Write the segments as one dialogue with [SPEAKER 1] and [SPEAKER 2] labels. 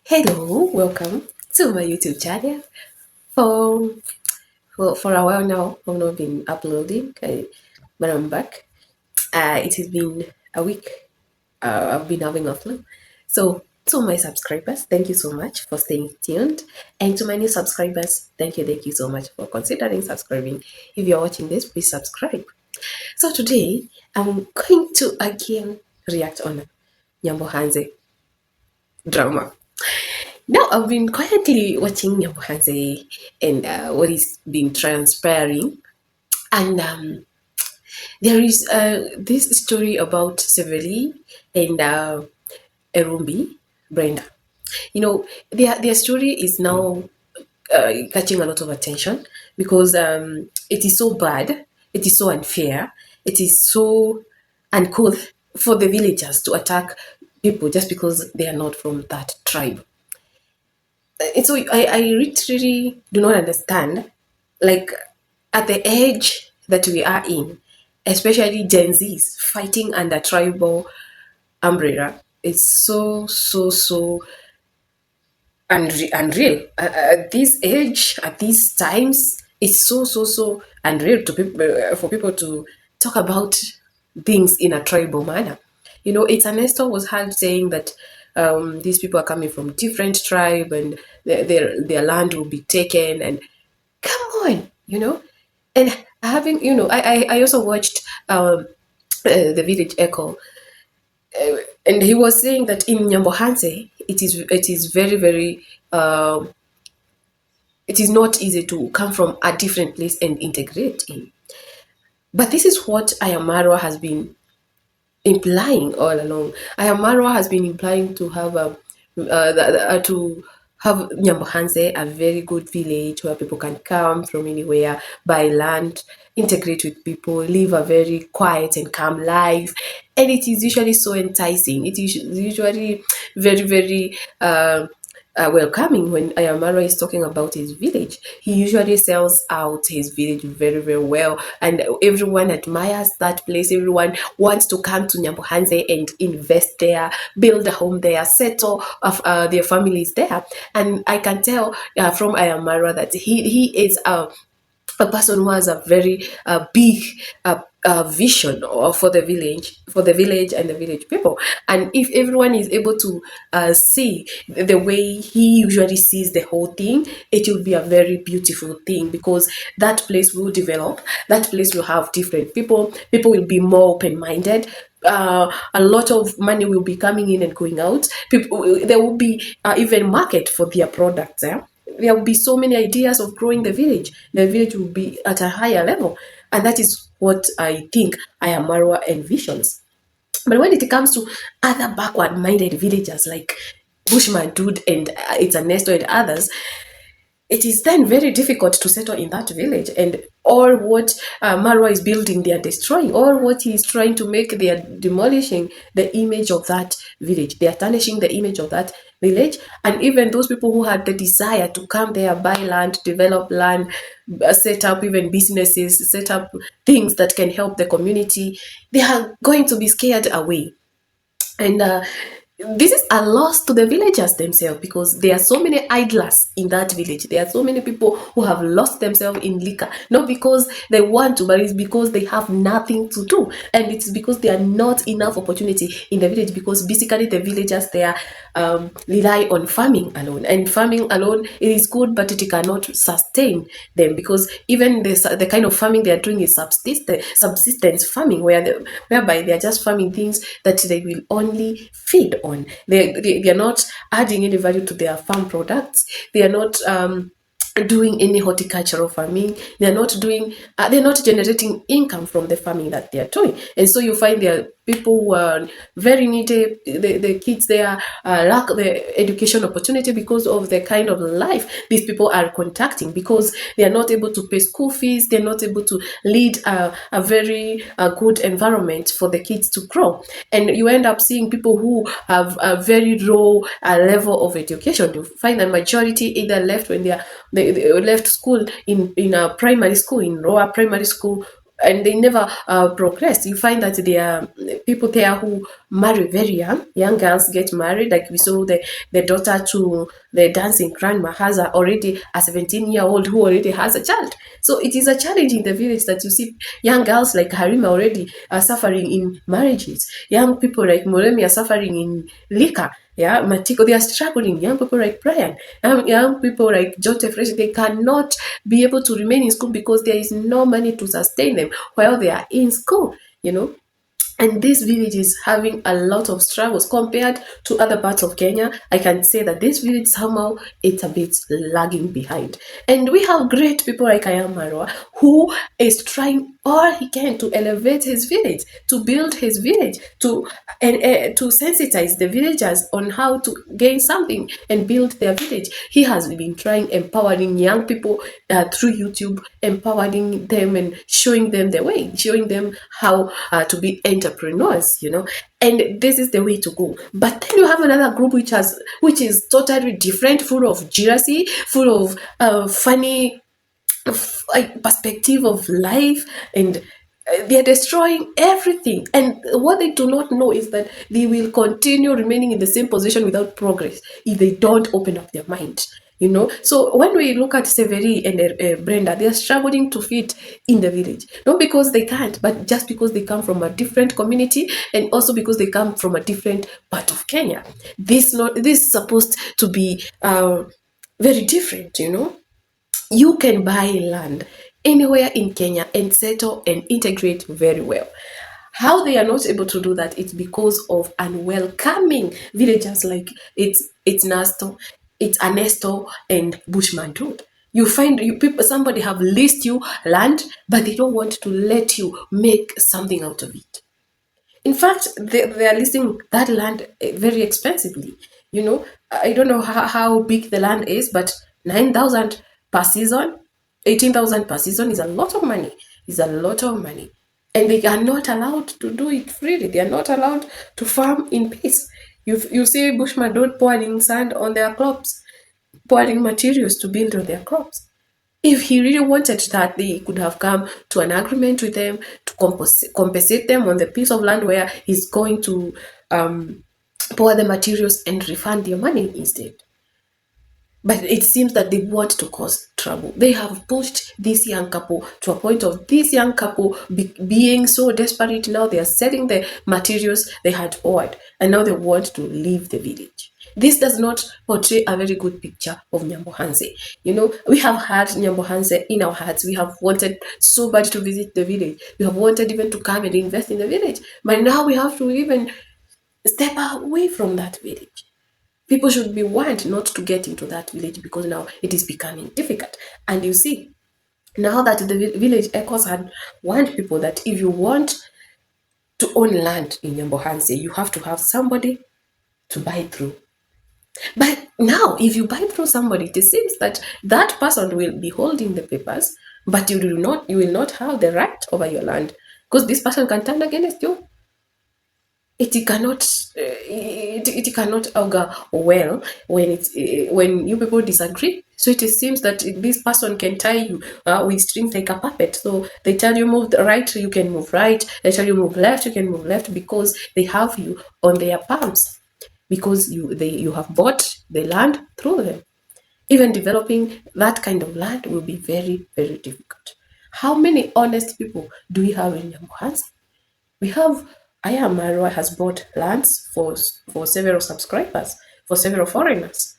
[SPEAKER 1] Hello, welcome to my YouTube channel. For for a while now, I've not been uploading, but I'm back. It has been a week. I've been having a flu. So, to my subscribers, thank you so much for staying tuned. And to my new subscribers, thank you so much for considering subscribing. If you're watching this, please subscribe. So today, I'm going to again react on Nyabohanse drama. Now, I've been quietly watching Nyabohanse and what is been transpiring. And there is this story about Severi and Erumbi, Brenda. Their story is now catching a lot of attention because it is so bad, it is so unfair, it is so uncool for the villagers to attack people just because they are not from that tribe. And so I literally do not understand, like, at the age that we are in, especially Gen Zs fighting under tribal umbrella, it's so unreal. At this age, at these times, it's so unreal to people, for people to talk about things in a tribal manner. It's Ernesto was heard saying that these people are coming from different tribe and their land will be taken. And come on, and having I also watched the Village Echo, and he was saying that in Nyabohanse it is very it is not easy to come from a different place and integrate in. But this is what Ayamarwa has been implying all along. Ayamarwa has been implying to have Nyabohanse a very good village where people can come from anywhere, buy land, integrate with people, live a very quiet and calm life. And it is usually so enticing. It is usually very welcoming when Ayamara is talking about his village. He usually sells out his village very well, and everyone admires that place. Everyone wants to come to Nyabohanse and invest there, build a home there, settle of their families there. And I can tell from Ayamara that he is a person who has a very big vision for the village and the village people. And if everyone is able to see the way he usually sees the whole thing, it will be a very beautiful thing, because that place will develop, that place will have different people will be more open-minded. A lot of money will be coming in and going out. People, there will be even market for their products. There will be so many ideas of growing the village. The village will be at a higher level. And that is what I think Ayamarwa envisions. But when it comes to other backward minded villagers like Bushman Dude and it's Ernesto and others, it is then very difficult to settle in that village. And all what Marwa is building, they are destroying. All what he is trying to make, they are demolishing the image of that village. They are tarnishing the image of that village. And even those people who had the desire to come there, buy land, develop land, set up even businesses, set up things that can help the community, they are going to be scared away. And this is a loss to the villagers themselves, because there are so many idlers in that village. There are so many people who have lost themselves in liquor, not because they want to, but it's because they have nothing to do. And it's because there are not enough opportunity in the village, because basically the villagers there rely on farming alone. And farming alone, it is good, but it cannot sustain them, because even the kind of farming they are doing is subsistence farming, whereby they are just farming things that they will only feed on. They are not adding any value to their farm products. They are not doing any horticultural farming. They're not generating income from the farming that they are doing. And so you find there are people who are very needy. The kids there lack the education opportunity because of the kind of life these people are contacting, because they are not able to pay school fees. They're not able to lead a very good environment for the kids to grow. And you end up seeing people who have a very low level of education. You find the majority either left when they left school in a primary school, in lower primary school, and they never progress. You find that there are people there who marry very young. Young girls get married, like we saw the daughter to the dancing grandma has already a 17-year-old who already has a child. So it is a challenge in the village that you see young girls like Harima already are suffering in marriages. Young people like Moremi are suffering in liquor. Yeah, Matiko, they are struggling. Young people like Brian, young people like Joseph Fresh, they cannot be able to remain in school because there is no money to sustain them while they are in school, you know. And this village is having a lot of struggles compared to other parts of Kenya. I can say that this village somehow it's a bit lagging behind. And we have great people like Ayamarwa who is trying all he can to elevate his village, to build his village, to sensitize the villagers on how to gain something and build their village. He has been trying empowering young people through YouTube, empowering them and showing them the way, showing them how to be entrepreneurs, you know. And this is the way to go. But then you have another group which is totally different, full of jealousy, full of funny like perspective of life, and they're destroying everything. And what they do not know is that they will continue remaining in the same position without progress if they don't open up their mind, you know. So when we look at Severi and Brenda, they are struggling to fit in the village, not because they can't, but just because they come from a different community, and also because they come from a different part of Kenya. This is supposed to be very different, you know. You can buy land anywhere in Kenya and settle and integrate very well. How they are not able to do that is because of unwelcoming villagers like it's Nasto, it's Anesto and Bushman Road. You find you people somebody have leased you land, but they don't want to let you make something out of it. In fact, they are listing that land very expensively. You know, I don't know how big the land is, but 9,000 per season, 18,000 per season is a lot of money. Is a lot of money. And they are not allowed to do it freely. They are not allowed to farm in peace. You see Bushman Road pouring sand on their crops, pouring materials to build on their crops. If he really wanted that, they could have come to an agreement with them to compensate them on the piece of land where he's going to pour the materials and refund their money instead. But it seems that they want to cause trouble. They have pushed this young couple to a point of this young couple being so desperate. Now they are selling the materials they had poured, and now they want to leave the village. This does not portray a very good picture of Nyabohanse. You know, we have had Nyabohanse in our hearts. We have wanted so bad to visit the village. We have wanted even to come and invest in the village. But now we have to even step away from that village. People should be warned not to get into that village because now it is becoming difficult. And you see, now that the village echoes had warned people that if you want to own land in Nyabohanse, you have to have somebody to buy through. But now, if you buy through somebody, it seems that that person will be holding the papers, but you will not have the right over your land because this person can turn against you. It cannot augur well when you people disagree. So it seems that this person can tie you with strings like a puppet. So they tell you move right, you can move right. They tell you move left, you can move left because they have you on their palms because you have bought the land through them. Even developing that kind of land will be very, very difficult. How many honest people do we have in Nyabohanse? We have Aya Marwa has bought lands for several subscribers, for several foreigners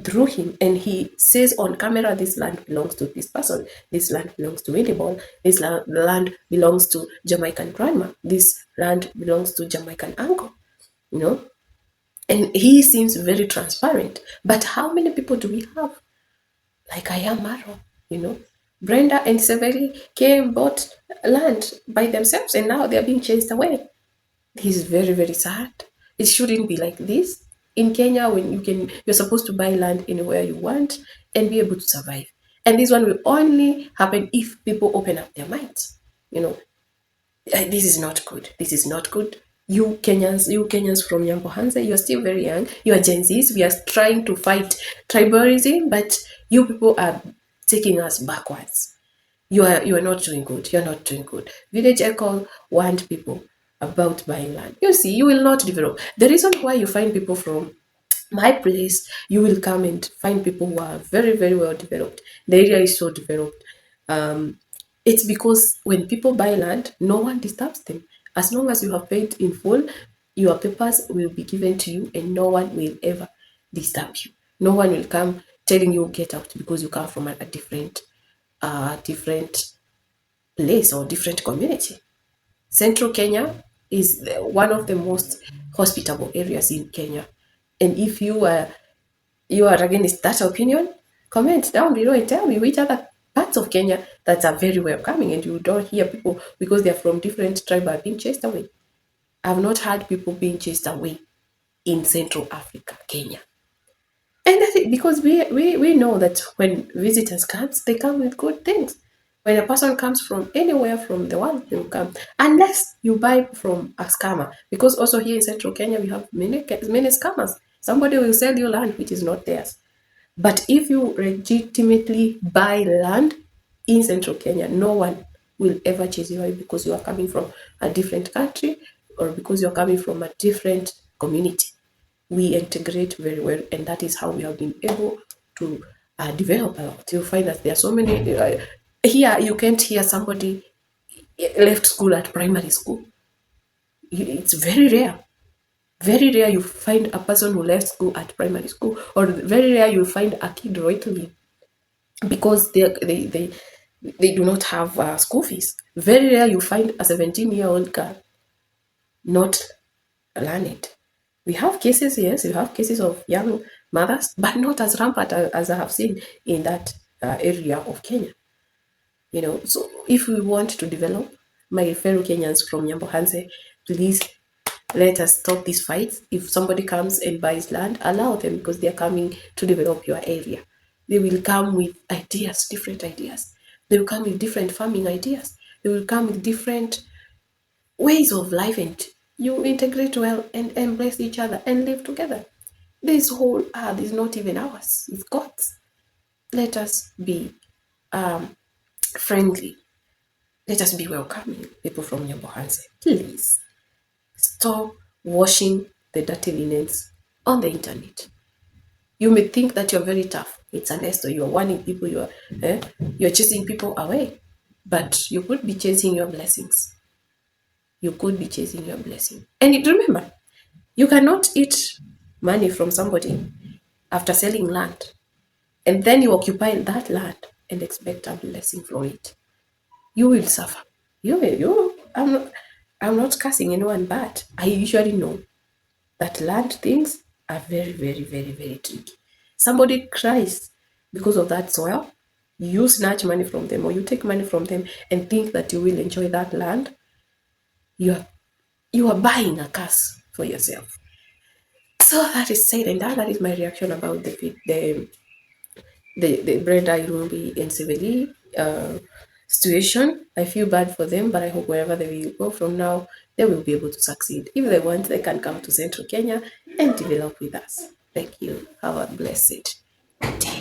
[SPEAKER 1] through him, and he says on camera, this land belongs to this person, this land belongs to Willibon, this land belongs to Jamaican grandma, this land belongs to Jamaican uncle, you know. And he seems very transparent. But how many people do we have? Like I am Maro, you know. Brenda and Severi came, bought land by themselves, and now they're being chased away. This is very, very sad. It shouldn't be like this. In Kenya, when you're supposed to buy land anywhere you want and be able to survive. And this one will only happen if people open up their minds. You know, this is not good. This is not good. You Kenyans from Nyabohanse, you're still very young. You are Gen Zs. We are trying to fight tribalism, but you people are taking us backwards. You are not doing good. You're not doing good. Village Echo warned people about buying land. You see, you will not develop. The reason why you find people from my place, you will come and find people who are very, very well developed. The area is so developed. Um, it's because when people buy land, no one disturbs them. As long as you have paid in full, your papers will be given to you and no one will ever disturb you. No one will come telling you get out because you come from a different place or different community. Central Kenya is one of the most hospitable areas in Kenya. And if you are against that opinion, comment down below and tell me which other parts of Kenya that are very welcoming and you don't hear people because they're from different tribes are being chased away. I've not heard people being chased away in Central Africa, Kenya. And that's it, because we know that when visitors come, they come with good things. When a person comes from anywhere from the world, they will come. Unless you buy from a scammer. Because also here in Central Kenya, we have many scammers. Somebody will sell you land which is not theirs. But if you legitimately buy land in Central Kenya, no one will ever chase you away because you are coming from a different country or because you're coming from a different community. We integrate very well, and that is how we have been able to develop a lot. You'll find that there are so many. Here, you can't hear somebody left school at primary school. It's very rare. Very rare you find a person who left school at primary school, or very rare you find a kid rightly because they do not have school fees. Very rare you find a 17-year-old girl not learned. We have cases, yes, we have cases of young mothers, but not as rampant as I have seen in that area of Kenya. So if we want to develop, my fellow Kenyans from Nyabohanse, please let us stop these fights. If somebody comes and buys land, allow them because they are coming to develop your area. They will come with ideas, different ideas. They will come with different farming ideas. They will come with different ways of life, and you integrate well and embrace each other and live together. This whole earth is not even ours, it's God's. Let us be friendly. Let us be welcoming, people from Nyabohanse. Please stop washing the dirty linens on the internet. You may think that you're very tough. It's an Esther. You're warning people. You're chasing people away, but you could be chasing your blessings. You could be chasing your blessing. And remember, you cannot eat money from somebody after selling land, and then you occupy that land and expect a blessing from it. You will suffer. I'm not cursing anyone, but I usually know that land things are very, very, very, very tricky. Somebody cries because of that soil, you snatch money from them or you take money from them and think that you will enjoy that land. You are buying a curse for yourself. So that is said, and that is my reaction about the Brenda Irumbi and Seveli situation. I feel bad for them, but I hope wherever they will go from now, they will be able to succeed. If they want, they can come to Central Kenya and develop with us. Thank you. Have a blessed day.